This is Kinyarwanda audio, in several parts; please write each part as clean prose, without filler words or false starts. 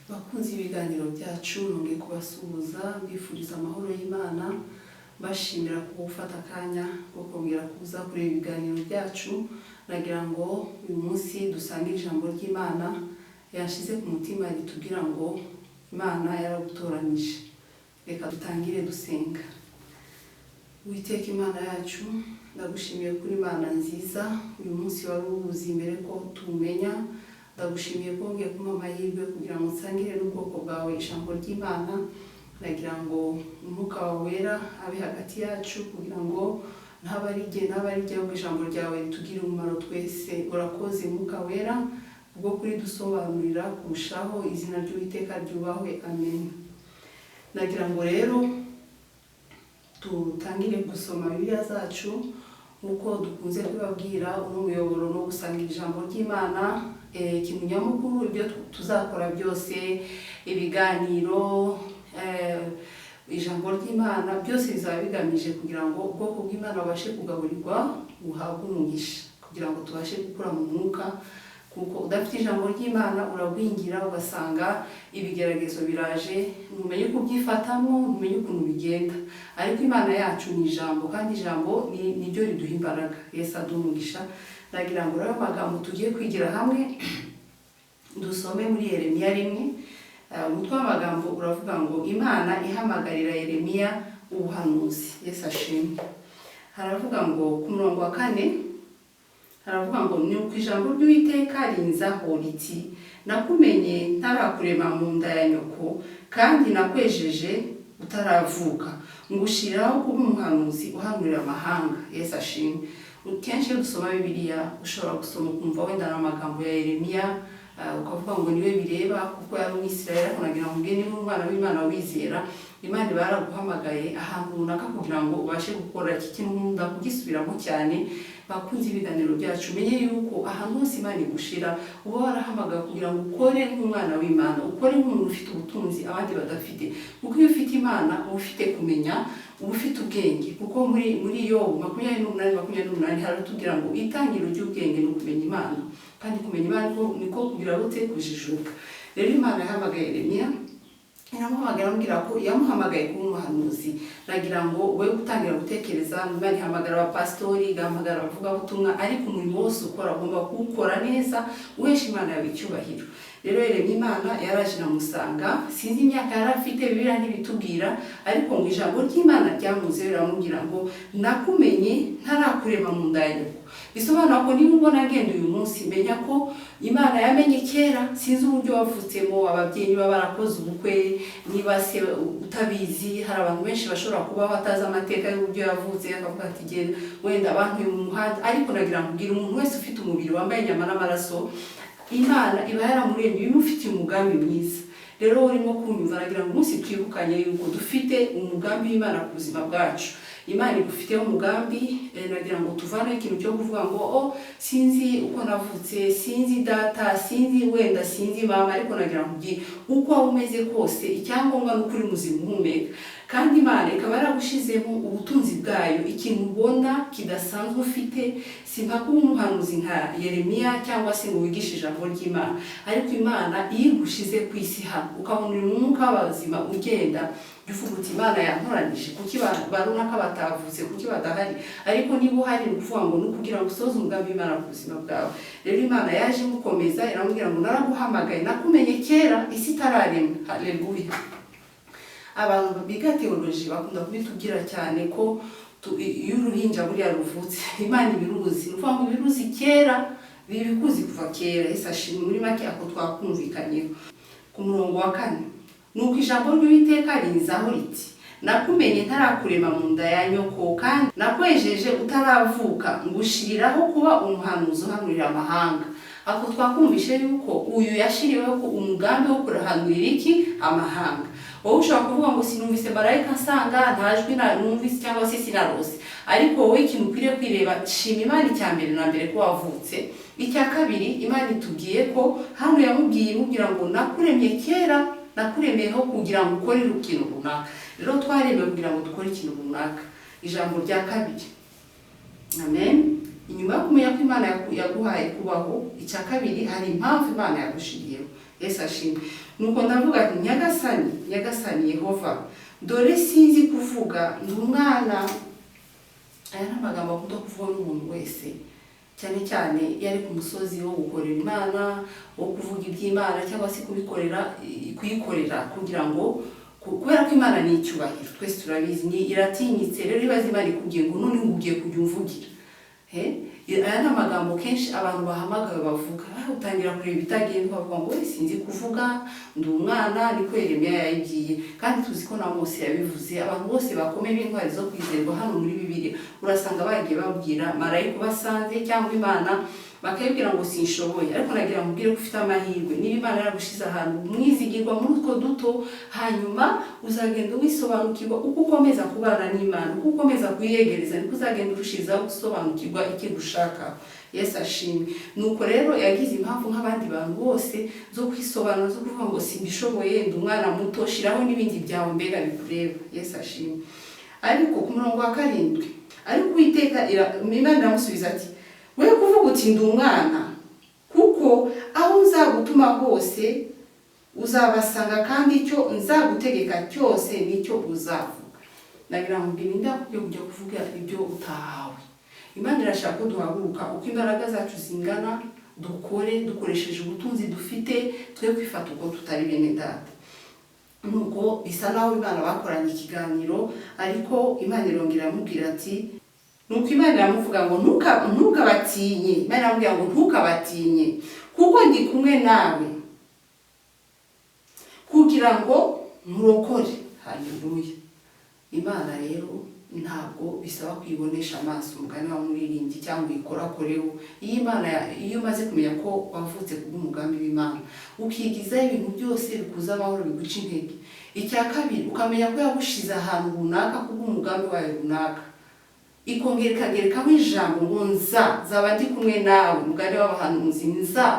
bakunze ibiganiro byacu nongeye kubasuhuza mbifuriza amahoro y'Imana bashimira ku gufata akanya ko kongera kuza kuri ibiganiro byacu. Nagira ngo uyu munsi dusange ijambo ry'Imana yashize ku mutima ritubwira ngo Imana yaragutoranije. Reka dutangire dusenga. Uwiteka Imana yacu, ndagushimiye kuri Imana nziza, uyu munsi wari ubuzi imbere ko tumenya. Ndagushimiye ko ngiye kumpa amahirwe kugira ngo nsangire n'ubwoko bwawe ijambo ry'Imana. Nagira ngo umwuka wawe wera abe hagati yacu kugira ngo ntabarijye ijambo ryawe ritugire umumaro twese. Urakoze mwuka wera ubwo kuri dusobanurira kurushaho, izina ry'Uwiteka ryubahwe, amen. Nagira ngo rero tutangire gusoma Bibiliya zacu nkuko dukunze kubabwira umuyoboro no gusangira ijambo ry'Imana. Ikintu nyamukuru ibyo tuzakora byose, ibiganiro, ijambo ry'Imana byose bizaba bigamije kugira ngo ubwoko bw'Imana babashe kugaburirwa, buhabwe umugisha, kugira ngo tubashe gukura mu mwuka. Kuko udafite ijambo ry'Imana uragwingira ugasanga ibigeragezo biraje, ntumenye kubyifatamo, ntumenye ukuntu bigenda. Ariko Imana yacu ni ijambo, kandi ijambo ni ryo riduha imbaraga. Yesu aduhe umugisha. Nagira ngo rero amagambo tugiye kwigira hamwe dusome muri Yeremiya 1. Umutwe w'amagambo uravuga ngo Imana ihamagarira Yeremiya ubuhanuzi. Yesu ashimwe. Haravuga ngo ku murongo wa 4 haravuga ngo ni uko ijambo ry'Uwiteka rinzaho riti, nakumenye ntarakurema mu nda ya nyoko, kandi nakwejeje utaravuka, ngushiraho kuba umuhanuzi uhanurira amahanga. Yesu ashimwe. Kenshi iyo dusoma Bibiliya ushobora gusoma ukumva wenda n'amagambo ya Yeremiya, ukavuga ngo niwe bireba kuko yari Umwisirayeli, ariko nagira ngo niba umwana w'Imana wizera, Imana baraguhamagaye ahantu runaka kugira ngo ubashe gukora iki kintu. Nkunda kugisubiramo cyane. Bakunze ibiganiro byacu, menye yuko ahantu hose Imana igushira uba warahamagaye kugira ngo ukore nk'umwana w'Imana, ukore nk'umuntu ufite ubutunzi abandi badafite. Kuko iyo ufite Imana uba ufite kumenya, uba ufite ubwenge. Kuko muri Yobu 28:28 haratubwira ngo itangiro ry'ubwenge ni ukumenya Imana, kandi kumenya Imana niko kugira gute kujijuka. Rero Imana yahamagaye Yeremiya, iramuhamagara ambwira ko yamuhamagaye kuba umuhanuzi. Nagira ngo we gutangira gutekereza, Imana ihamagara abapastori, igahamagara abavugabutumwa, ariko umurimo wose ukora agomba kuwukora neza uhesha Imana yawe icyubahiro. Rero Yeremiya Imana yaraje iramusanga, sinzi imyaka yari afite, Bibiliya ntibitubwira, ariko ngo ijambo ry'Imana ryamuze riramubwira ngo nakumenye ntarakurema mu nda ya nyoko. Bisobanura ko niba ubona agenda uyu munsi, menya ko Imana yamenye kera. Sinzi uburyo wavutsemo, ababyeyi baba barakoze ubukwe, niba se utabizi. Hari abantu benshi bashobora kuba batazi amateka y'uburyo yavutse, akavuga ati genda wenda abantu mu muhanda. Ariko nagira ngo ubwire umuntu wese ufite umubiri wambaye inyama n'amaraso, Imana iba yaramuremye bimufitiye umugambi mwiza. Rero urimo kunyumva, nagira ngo umunsi twibukanye yuko dufite umugambi w'Imana ku buzima bwacu. Imana igufiteho umugambi. Nagira ngo tuvane ikintu cyo kuvuga ngo sinzi uko navutse, sinzi data, sinzi wenda sinzi mama, ariko nagira ngo uko waba umeze kose, icyangombwa ni ukuri muzima uhumeka. Kandi Imana ikaba yaragushizemo ubutunzi bwayo, ikintu ubona kidasanzwe ufite. Simpaka umuhanuzi nka Yeremiya cyangwa se ngo wigishe ijambo ry'Imana, ariko Imana iyo igushize ku isi hano ukabona uyu mwuka w'abazima ugenda, uvuga uti Imana yantoranije, kuki barunaka batavutse, kuki badahari. Ariko niba uhari ni ukuvuga ngo ni ukugira ngo usoze umugambi w'Imana ku buzima bwawe. Rero Imana yaje imukomeza iramubwira ngo naraguhamagaye, nakumenye kera isi itararemwa. Haleluya. Abantu biga teoloji bakunda kubitubwira cyane ko iyo uruhinja buriya ruvutse, Imana ibiruzi. Ni ukuvuga ngo ibiruzi kera, bibikuzi kuva kera. Yesu ashimwe. Muri make ako twakumvikanyeho. Ku murongo wa 4 nuko ijambo ry'Uwiteka rinzaho riti, nakumenye ntarakurema mu nda ya nyoko, kandi nakwejeje utaravuka, ngushiriraho kuba umuhanuzi uhanurira amahanga. Ako twakumvishe yuko uyu yashiriweho ko umugambi wo kurahanurira iki amahanga. Wowe ushobora kuvuga ngo sinumvise marayika nsanga, nta jwi numvise cyangwa se sinarose. Ariko wowe ikintu ukwiriye kwireba, shima Imana icyambere na mbere ko wavutse. Icya kabiri, Imana itubwiye ko hano yamubwiye imubwira ngo nakuremye kera, nakuremeyeho kugira ngo ukore ikintu runaka. Rero twaremewe kugira ngo dukore ikintu runaka. Ijambo rya kabiri. Amen. Inyuma yo kumenya ko Imana yaguhaye kubaho, icya kabiri hari impamvu Imana yagushiriyeho. Yesu ashimwe. nuko ndavuga ati nyagasani Yehova, dore sinzi kuvuga, ndi umwana. Aya ni amagambo akunda kuvugwa n'umuntu wese, cyane cyane iyo ari ku musozi wo gukorera Imana, wo kuvuga iby'Imana cyangwa se kuyikorera kugira ngo, kubera ko Imana ni icyubahiro, twese turabizi, iratinyitse. Rero ibaze Imana ikubwiye ngo none ugiye kujya umvugira. Aya ni amagambo kenshi abantu bahamagawe bavuga, utangira kureba ibitagenda bavuga ngo sinzi kuvuga, ndi umwana, niko Yeremiya yayigiye. Kandi tuzi ko na Mose yabivuze. Abantu bose bakomeye b'intwari zo kwizerwa hano muri Bibiliya urasanga bagiye babwira marayika basanze cyangwa Imana bakayibwira ngo sinshoboye. Ariko nagira ngo mbwire ko ufite amahirwe, niba Imana yaragushize ahantu mwizigirwa muri utwo duto, hanyuma uzagenda wisobanukirwa uko ukomeza kubana n'Imana, uko ukomeza kuyiyegereza, niko uzagenda urushizaho gusobanukirwa icyo gushaka. Yesu ashimwe. Nuko rero yagize impamvu nk'abandi bantu bose zo kwisobanura, zo kuvuga ngo simbishoboye, ndi umwana muto, shiraho n'ibindi byawe mbega bikureba. Yesu ashimwe. Ariko ku murongo wa 7, ariko Uwiteka Imana iramusubiza ati, we kuvuga uti ndi umwana, kuko aho nzagutuma hose uzabasanga, kandi icyo nzagutegeka cyose nicyo uzavuga. Nagira ngo ndakubwiye kujya kuvuga ibyo utahawe. Imana irashaka ko duhaguruka uko imbaraga zacu zingana, dukore dukoresheje ubutunzi dufite, twe kwifata uko tutari bene data. Nuko bisa naho Imana bakoranye ikiganiro, ariko Imana irongera amubwira ati, nuko Imana iramuvuga ngo ntukabatinye. Imana iramubwira ngo ntukabatinye, kuko ndi kumwe nawe kugira ngo nkurokore. Haleluya. Imana rero ntabwo bisaba kwibonesha amaso, umugani wa muririmbyi, cyangwa uyikorakoreho. Iyo umaze kumenya ko wavutse kubw'umugambi w'Imana, ukigizaho ibintu byose bikuza amahoro, biguca intege. Icya kabiri, ukamenya ko yagushize ahantu runaka kubw'umugambi wayo runaka, ikongera ikagerekaho ijambo ngo nzaba ndi kumwe nawe. Umugani w'abahanuzi,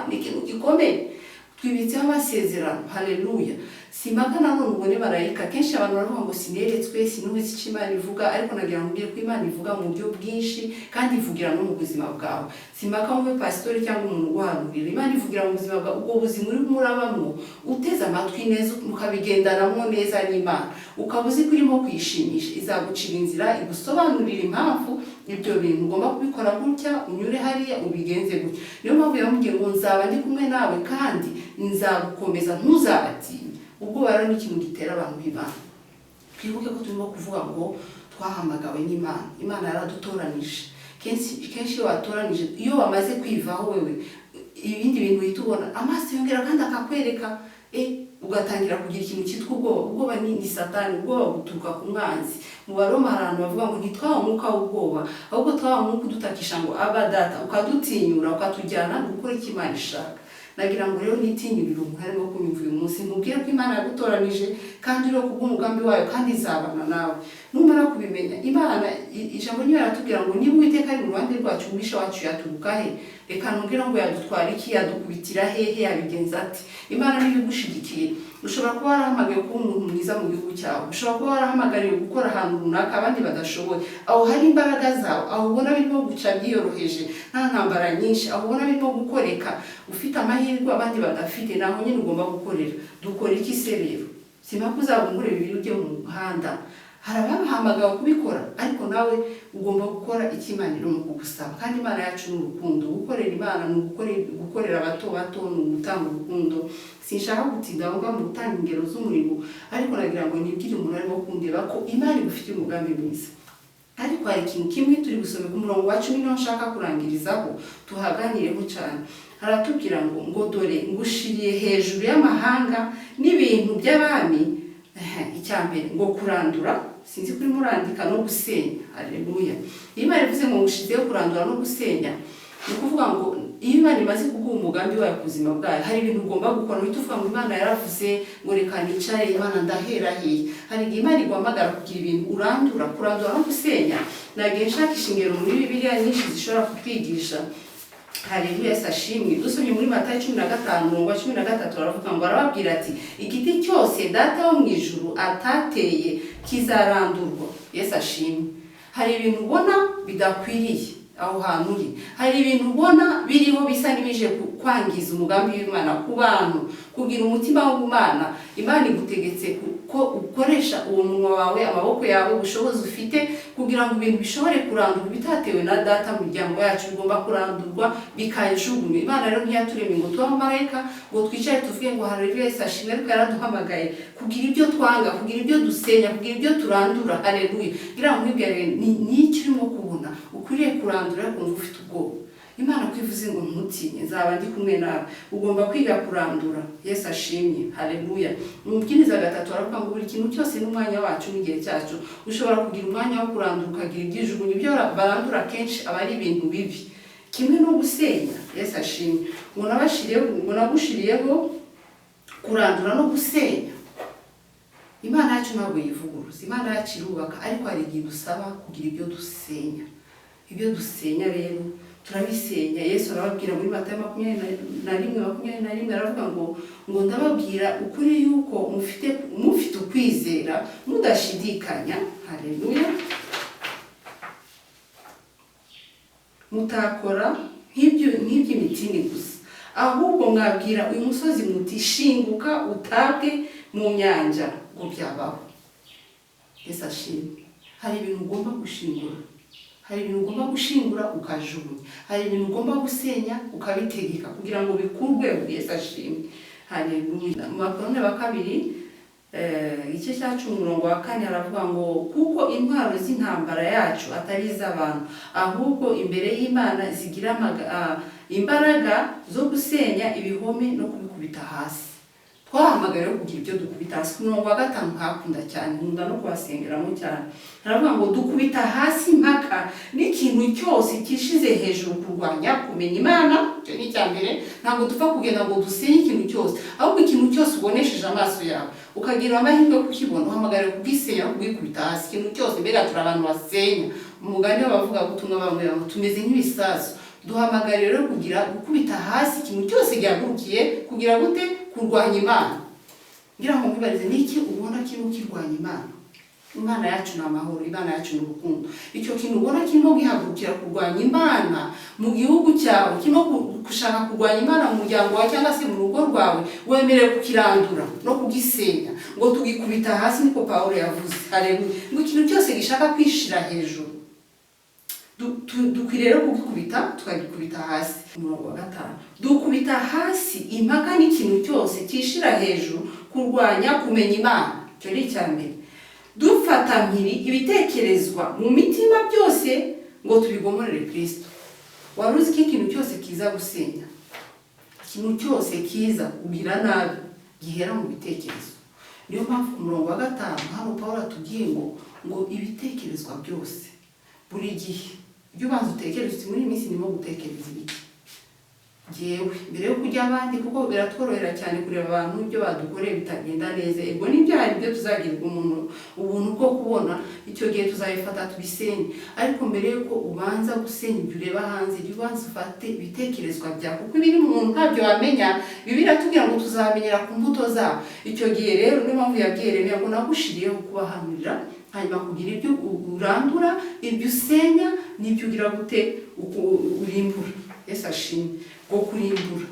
ni ikintu gikomeye, twibitseho amasezerano. Haleluya. Simpaka nanone ubone marayika. Kenshi abantu baravuga ngo sineretswe, sinubizi icyo Imana ivuga, ariko nagira ngo mbwire ko Imana ivuga mu buryo bwinshi kandi ivugira no mu buzima bwawe. Simpaka mube pastori cyangwa umuntu uguhanurira. Imana ivugira mu buzima bwawe, ubwo buzima uri murabamo uteze amatwi neza, mukabigendanamo neza n'Imana, ukaba uzi ko urimo kuyishimisha, izagucira inzira, igusobanurira impamvu ibyo bintu ugomba kubikora gutya, unyure hariya, ubigenze gutya. Niyo mpamvu yamubwiye ngo nzaba ndi kumwe nawe kandi nzagukomeza, ntuzabatinye. Ubwo rero ni ikintu gitera abantu b'Imana. Twibuke ko turimo kuvuga ngo twahamagawe n'Imana. Imana yaradutoranije. Kenshi iyo watoranije, iyo wamaze kwivaho wewe, ibindi bintu uhita ubona, amaso yongera kandi akakwereka, ugatangira kugira ikintu cyitwa ubwoba. Ubwoba ni Satani, ubwoba buturuka ku mwanzi. Mu Baroma hari abantu bavuga ngo ntitwaha umwuka w'ubwoba, ahubwo twaha umwuka udutakisha ngo aba data, ukadutinyura, ukatujyana gukora icyo Imana ishaka. Nagira ngo rero nitinyurire umuntu arimo kunyumva uyu munsi, mubwire ko Imana yagutoranije kandi uri kubw'umugambi wayo, kandi izabana nawe. Numara kubimenya, Imana ijambo niyo yaratubwira ngo niba Uwiteka ari mu ruhande rwacu, umubisha wacu yaturuka he? Reka nubwire ngo yadutwara iki, yadukubitira hehe, yabigenza ati. Imana niyo igushigikiye. Ushobora kuba warahamagaye kuba umuntu mwiza mu gihugu cyawe, ushobora kuba warahamagariye gukora ahantu runaka abandi badashoboye, aho hari imbaraga zawe, aho ubona birimo guca byiyoroheje, nta ntambara nyinshi, aho ubona birimo gukoreka, ufite amahirwe abandi badafite, naho nyine ugomba gukorera. Dukora iki se rero? Simpaka uzabungure bibiri ujye mu muhanda. Hari abahamagawe kubikora, ariko nawe ugomba gukora icyo Imana irimo kugusaba. Kandi Imana yacu ni urukundo. Gukorera Imana ni gukorera abato bato, ni ugutanga urukundo. Sinshaka gutinda aho mu gutanga ingero z'umurimo, ariko nagira ngo nibwire umuntu arimo kundeba ko Imana igufitiye umugambi mwiza. Ariko hari ikintu kimwe turi gusoma ku murongo wa 10 niho nshaka kurangirizaho, tuhaganireho cyane. Haratubwira ngo dore ngushiriye hejuru y'amahanga n'ibintu by'abami. Icyambere ngo kurandura, sinzi kuri murandika, no gusenya. Haleluya. Imana ivuze ngo ngushizeho kurandura no gusenya, ni kuvuga ngo iyo Imana imaze kuguha umugambi wayo ku buzima bwayo, hari ibintu ugomba gukora. Uhita uvuga ngo Imana yaravuze ngo reka nicare, Imana ndahera hehe? Hari igihe Imana iguhamagara kugira ibintu urandura. Kurandura no gusenya nagiye nshakisha ingero muri Bibiliya nyinshi zishobora kutwigisha. Haleluya. Sashimwe. Dusomye muri Matayo 15:13 aravuga ngo, arababwira ati, igiti cyose Data wo mu ijuru atateye kizarandurwa. Yesu ashimwe. Hari ibintu ubona bidakwiriye aho hantu uri, hari ibintu ubona biriho bisa n'ibije kwangiza umugambi w'Imana ku bantu, kugira umutima w'Imana. Imana igutegetse ko ukoresha uwo munwa wawe, amaboko yawe, ubushobozi ufite kugira ngo ibintu bishobore kurandurwa bitatewe na data mu miryango yacu, bigomba kurandurwa bikajugunywa. Imana rero ntiyaturemye ngo tube abamarayika ngo twicare tuvuge ngo haleluya Yesu ashimwe, ariko yaraduhamagaye kugira ibyo twanga, kugira ibyo dusenya, kugira ibyo turandura. Haleluya. Ngira ngo mwibwire ni iki urimo kubona ukwiriye kurandura kumva ufite ubwoba. Imana kwivuze ngo ntutinye, nzaba ndi kumwe nawe. Ugomba kwiga kurandura. Yesu ashimye. Haleluya. Umubwiriza gatatu aravuga ngo buri kintu cyose n'umwanya wacu n'igihe cyacu. Ushobora kugira umwanya wo kurandura ukagira ibyijugunyo. Ibyo barandura kenshi aba ari ibintu bibi, kimwe no gusenya. Yesu ashimye. Ngo nagushiriyeho kurandura no gusenya. Imana yacu ntabwo yivuguruza, Imana yacu irubaka, ariko hari igihe dusaba kugira ibyo dusenya. Ibyo dusenya rero turabisenya. Yesu arababwira muri Matayo 21:21 aravuga ngo ndababwira ukuri yuko mufite ukwizera mudashidikanya. Haleluya. Mutakora nk'iby'imitini gusa, ahubwo mwabwira uyu musozi muti shinguka utabwe mu nyanja, ngo byabaho. Yesu ashimwe. Hari ibintu ugomba gushingura, hari ibintu ugomba gushingura ukajugunya, hari ibintu ugomba gusenya ukabitegeka kugira ngo bikurweho. Yesu ashimwe. Haleluya. Mu Bakoroni ba kabiri igice cya 10:4 aravuga ngo kuko intwaro z'intambara yacu atari iz'abantu, ahubwo imbere y'Imana zigira imbaraga zo gusenya ibihome no kubikubita hasi. Twahamagaye kugira ibyo dukubita hasi. 5 hakunda cyane, nkunda no kubasengeramo cyane. Aravuga ngo dukubita hasi impaka n'ikintu cyose kishize hejuru kurwanya kumenya Imana. Cyo ni cyambere. Ntabwo dupfa kugenda ngo dusenye ikintu cyose, ahubwo ikintu cyose ubonesheje amaso yawe ukagira amahirwe kukibona, uhamagara kubwisenya no kubikubita hasi. Ikintu cyose, mbega turi abantu basenya. Umugani w'abavuga gutumwa bamwe ngo tumeze nk'ibisasu. Duhamagara rero kugira gukubita hasi ikintu cyose gihagurukiye kugira gute kurwanya Imana. Ngira ngo mwibarize niki ubona kirimo kirwanya Imana. Imana yacu ni amahoro, Imana yacu ni urukundo. Icyo kintu ubona kirimo gihagurukira kurwanya Imana mu gihugu cyawe, kirimo gushaka kurwanya Imana mu muryango wawe cyangwa se mu rugo rwawe, wemerewe kukirandura no kugisenya, ngo tugikubita hasi, niko Pawulo yavuze. Haleluya. Ngo ikintu cyose gishaka kwishira hejuru dukwiriye rero kugikubita, tukagikubita hasi. 5 dukubita hasi impaka n'ikintu cyose kishira hejuru kurwanya kumenya Imana. Cyo ni cyambere. Dufata mpiri ibitekerezwa mu mitima byose ngo tubigomorere Kristo. Waruzi ko ikintu cyose kiza gusenya, ikintu cyose kiza kugira nabi gihera mu bitekerezo. Niyo mpamvu ku 5 hano Pawulo atubwiye ngo ibitekerezwa byose buri gihe ibyo ubanza utekereza uti muri iyi minsi ndimo gutekereza ibiki jewe mbere yo kujya abandi, kuko biratworohera cyane kureba abantu ibyo badukoreye bitagenda neza. Ego n'ibyaha ibyo tuzagirwa umuntu ubuntu bwo kubona, icyo gihe tuzabifata tubisenye. Ariko mbere yuko ubanza gusenya ibyo ureba hanze, ibyo ubanza ufate ibitekerezwa byawe, kuko ibiri mu muntu ntabyo wamenya. Bibiliya iratubwira ngo tuzamenyera ku mbuto zabo. Icyo gihe rero niyo mpamvu yabwiye Yeremiya ngo nagushiriyeho kubahanurira, hanyuma kugira ibyo urandura, ibyo usenya, n'ibyo ugira gute urimbura. Yesu ashimwe. Ngo kurimbura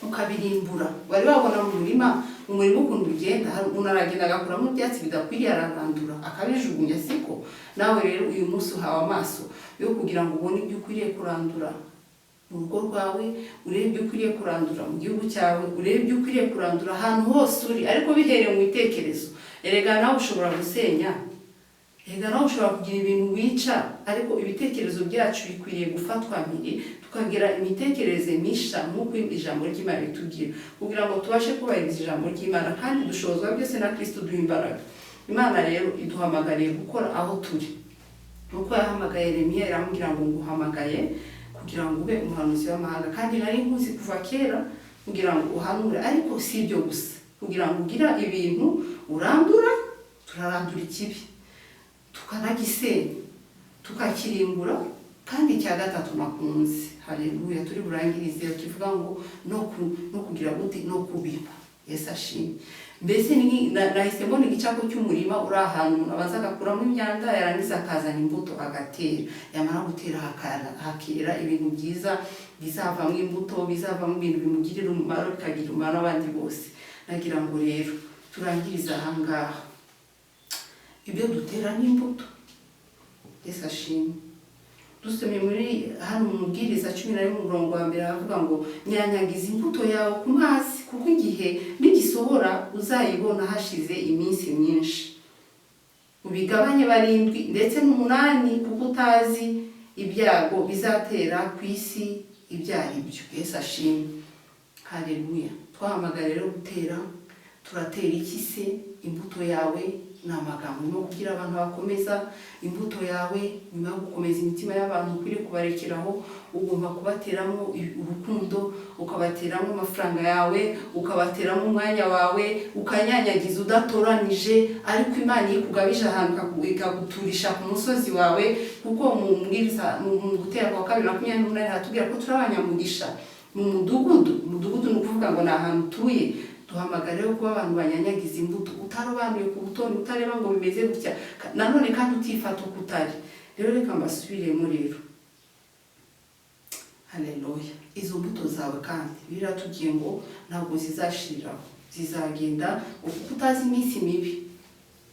ukabirimbura. Bari babona mu murima ukuntu bigenda, hari umuntu aragenda agakuramo ibyatsi bidakwiriye ararandura akabijugunya. Siko nawe rero uyu munsi uhawe amaso yo kugira ngo ubone ibyo ukwiriye kurandura mu rugo rwawe, urebe ibyo ukwiriye kurandura mu gihugu cyawe, urebe ibyo ukwiriye kurandura ahantu hose uri, ariko bihereye mu bitekerezo. Erega nawe ushobora gusenya, erega nawe ushobora kugira ibintu wica, ariko ibitekerezo byacu bikwiriye gufatwa mpiri, tukagira imitekerereze misha nk'uko ijambo ry'Imana ritubwira, kugira ngo tubashe kubahiriza ijambo ry'Imana, kandi dushobozwa byose na Kristo duha imbaraga. Imana rero iduhamagariye gukora aho turi. Nuko yahamagaye Yeremiya iramubwira ngo nguhamagaye kugira ngo ube umuhanuzi w'amahanga, kandi nari nkuzi kuva kera kugira ngo uhanure. Ariko si ibyo gusa, kugira ngo ugira ibintu urandura. Turarandura ikibi tukanagisenya tukakirimbura, kandi icya 3 nakunze. Haleluya. Turi burangirize kivuga ngo no kugira gute no kubiba. Yesu ashimwe. mbese nahise mbona igicapo cy'umurima uri ahantu umuntu abanza agakuramo imyanda yarangiza akazana imbuto agatera, yamara gutera hakera ibintu byiza bizavamo imbuto, bizavamo ibintu bimugirira umumaro, bikagira umumaro abandi bose. Nagira ngo rero turangiriza ahangaha, ibyo dutera n'imbuto. Yesu ashimwe. Dusomye muri hano mu Mubwiriza 11:1 avuga ngo nyanyagiza imbuto yawe ku mazi, kuko igihe nigisohora uzayibona hashize iminsi myinshi. Ubigabanye 7 ndetse n'8, kuko utazi ibyago bizatera ku isi ibyo ari byo. Yesu ashimwe. Haleluya. Twahamagara rero gutera, turatera iki se? Imbuto yawe ni amagambo no kugira abantu bakomeza. Imbuto yawe nyuma yo gukomeza imitima y'abantu ukwiriye kubarekeraho, ugomba kubateramo urukundo, ukabateramo amafaranga yawe, ukabateramo umwanya wawe, ukanyanyagiza udatoranije, ariko Imana ikugabije ahantu ikaguturisha ku musozi wawe. Kuko mu Mubwiriza mu Gutera kwa 2:28 hatubwira ko turabanyamugisha mu mudugudu. Umudugudu ni ukuvuga ngo ni ahantu utuye. Duhamagara rero kuba abantu banyanyagiza imbuto, utarobanuye ku butoni, utareba ngo bimeze gutya, nanone kandi utifata uko utari. Rero reka mbasubiremo rero. Haleluya. Izo mbuto zawe kandi biratubwiye ngo ntabwo zizashiriraho, zizagenda kuko utazi iminsi mibi.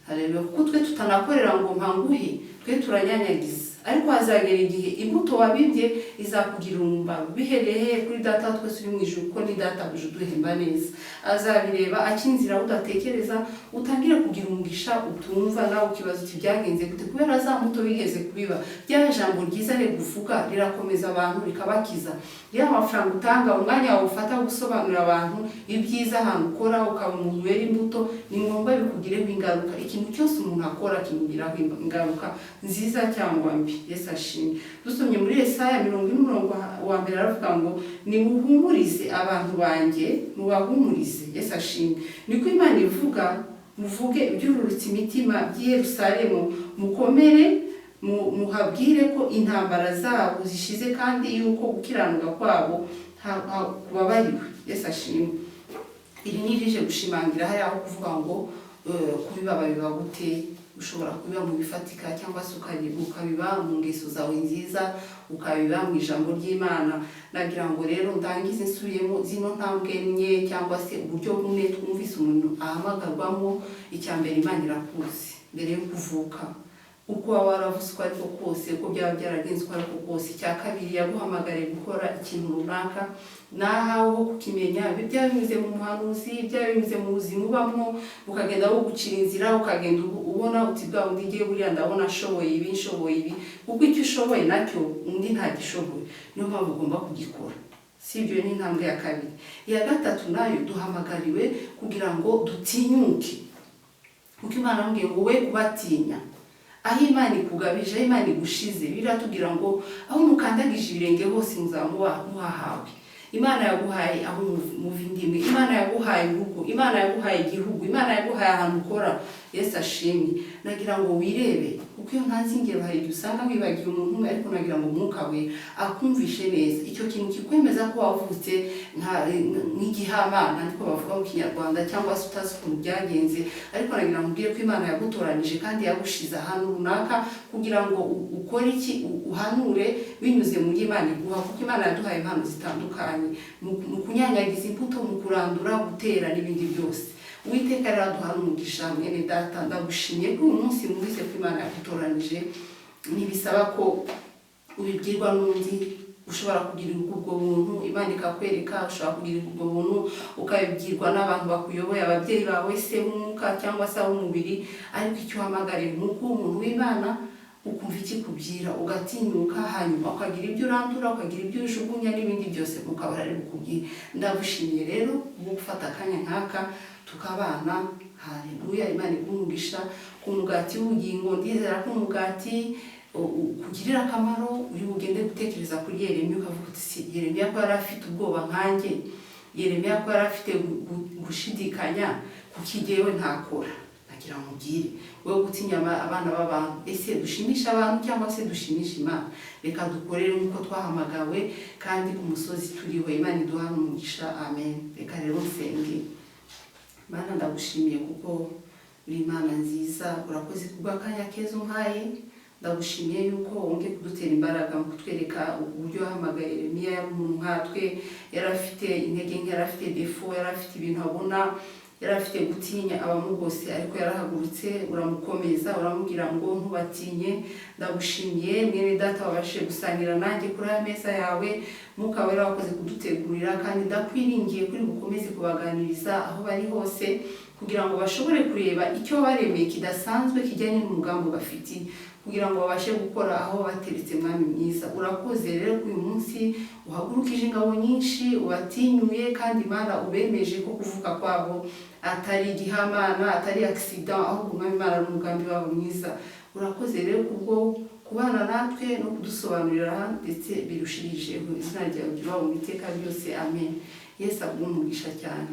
Haleluya. Kuko twe tutanakorera ngo mpanguhe, twe turanyanyagiza, ariko hazagera igihe imbuto wabibye izakugira umumaro. Bihereye kuri Data twese uri mu ijuru, kuko ni Data uje uduhemba neza. Azabireba akinzira udatekereza, utangire kugira umugisha utumva nawe ukibaza uti byagenze gute, kubera za mbuto bigeze kubiba. Rya jambo ryiza riguvuga rirakomeza abantu rikabakiza. Ya mafaranga utanga, umwanya wawe ufata gusobanurira abantu ibyiza ahantu ukora, ukaba umuntu wera imbuto, ni ngombwa bikugireho ingaruka. Ikintu cyose umuntu akora kimugiraho ingaruka nziza cyangwa mbi. Yesu ashimwe. Dusomye muri Yesaya 40:1 aravuga ngo nimuhumurize abantu banjye, mubahumurize. Yesu ashimwe. Niko Imana ivuga, muvuge ibyururutse imitima by'i Yerusalemu, mukomere, muhabwire ko intambara zabo zishize, kandi yuko gukiranuka kwabo kubabariwe. Yesu ashimwe. Iri ni rije gushimangira hari aho kuvuga ngo kubibaba biba gute. Ushobora kubiba mu bifatika, cyangwa se ukabiba mu ngeso zawe nziza, ukabiba mu ijambo ry'Imana. Nagira ngo rero ndangize nsubiyemo zino ntambwe nke, cyangwa se uburyo bumwe twumvise umuntu ahamagarwamo. Icya mbere, Imana irakuzi mbere yo kuvuka, uko waba waravuze uko ariko kose, uko byaba byaragenze uko ariko kose. Icya kabiri, yaguhamagariye gukora ikintu runaka, nahawe ho kukimenya. Byaba binyuze mu muhanuzi, byaba binyuze mu buzima ubamo, ukagenda wogucira inzira, ukagenda ubona uti bwa undi ngiye buriya ndabona ashoboye ibi, nshoboye ibi. Kuko icyo ushoboye nacyo undi ntagishoboye, niyo mpamvu ugomba kugikora. Si ibyo ni intambwe ya kabiri. Iya gatatu nayo duhamagariwe kugira ngo dutinyuke, kuko Imana yambwiye ngo we kubatinya. Aho Imana ikugabije, aho Imana igushize, biratubwira ngo aho mukandagije ibirenge hose muzamuha muhahawe. Imana yaguhaye aho muva indimwe, Imana yaguhaye urugo, Imana yaguhaye igihugu, Imana yaguhaye ahantu ukora. Yesu ashimwe. Nagira ngo wirebe, kuko iyo ntazi ingero hari igihe usanga wibagiye umuntu, ariko nagira ngo Umwuka we akumvishe neza icyo kintu kikwemeza ko wavutse nk'igihamana, niko bavuga mu Kinyarwanda, cyangwa se utazi ukuntu byagenze. Ariko nagira ngo ubwire ko Imana yagutoranije kandi yagushize ahantu runaka kugira ngo ukore iki, uhanure binyuze muri Imana iguha. Kuko Imana yaduhaye impano zitandukanye, mu kunyanyagiza imbuto, mu kurandura, gutera n'ibindi byose. Uwiteka rero aduha umugisha. Mwene Data, ndagushimye ko uyu munsi mwumvise ko Imana yagutoranije. Ntibisaba ko ubibwirwa n'undi, ushobora kugira ubwo buntu, Imana ikakwereka. Ushobora kugira ubwo buntu ukabibwirwa n'abantu bakuyoboye, ababyeyi bawe, se w'umwuka cyangwa se w'umubiri. Ariko icyo uhamagariwe ni uko umuntu w'Imana ukumva ikikubwira, ugatinyuka, hanyuma ukagira ibyo urandura, ukagira ibyo ujugunya, n'ibindi byose mukabara ari bukubwira. Ndagushimiye rero ubu gufata akanya nk'aka tukabana. Haleluya. Imana igumugisha ku mugati w'ubugingo. Ndizera ko umugati kugirira akamaro. Uri bugende gutekereza kuri Yeremiya, ukavuga uti si Yeremiya ko yari afite ubwoba nkanjye, Yeremiya ko yari afite gushidikanya, kuki jyewe ntakora. Nagira ngo ugire wowe gutinya abana b'abantu. Ese dushimisha abantu cyangwa se dushimisha Imana? Reka dukorere nk'uko twahamagawe, kandi ku musozi turiho. Imana iduha umugisha. Amen. Reka rero nsenge. Mana ndagushimiye kuko uri Imana nziza, urakoze kubw'akanya keza umpaye. Ndagushimiye yuko wongeye kudutera imbaraga mu kutwereka uburyo wahamagaye Yeremiya yari umuntu nkatwe, yari afite intege nke, yari afite defo, yari afite ibintu abona, yari afite gutinya abamugose, ariko yarahagurutse uramukomeza uramubwira ngo ntubatinye. Ndagushimiye mwene data wabashije gusangira nanjye kuri aya meza yawe, Mwuka Wera wakoze kudutegurira, kandi ndakwiringiye kuri bukomeze kubaganiriza aho bari hose, kugira ngo bashobore kureba icyo baremeye kidasanzwe kijyanye n'umugambi bafite, kugira ngo babashe gukora aho bateretse. Mwami mwiza, urakoze rero kuri uyu munsi uhagurukije ingabo nyinshi, ubatinyuye, kandi Imana ubemeje ko kuvuka kwabo atari igihamana, atari accident, ahubwo Mwami Imana ari umugambi wabo mwiza. Urakoze rero kubwo kubana natwe no kudusobanurira, ndetse birushirijeho. Izina ryawe ryubahwe mu iteka ryose, amen. Yesu aguhe umugisha cyane.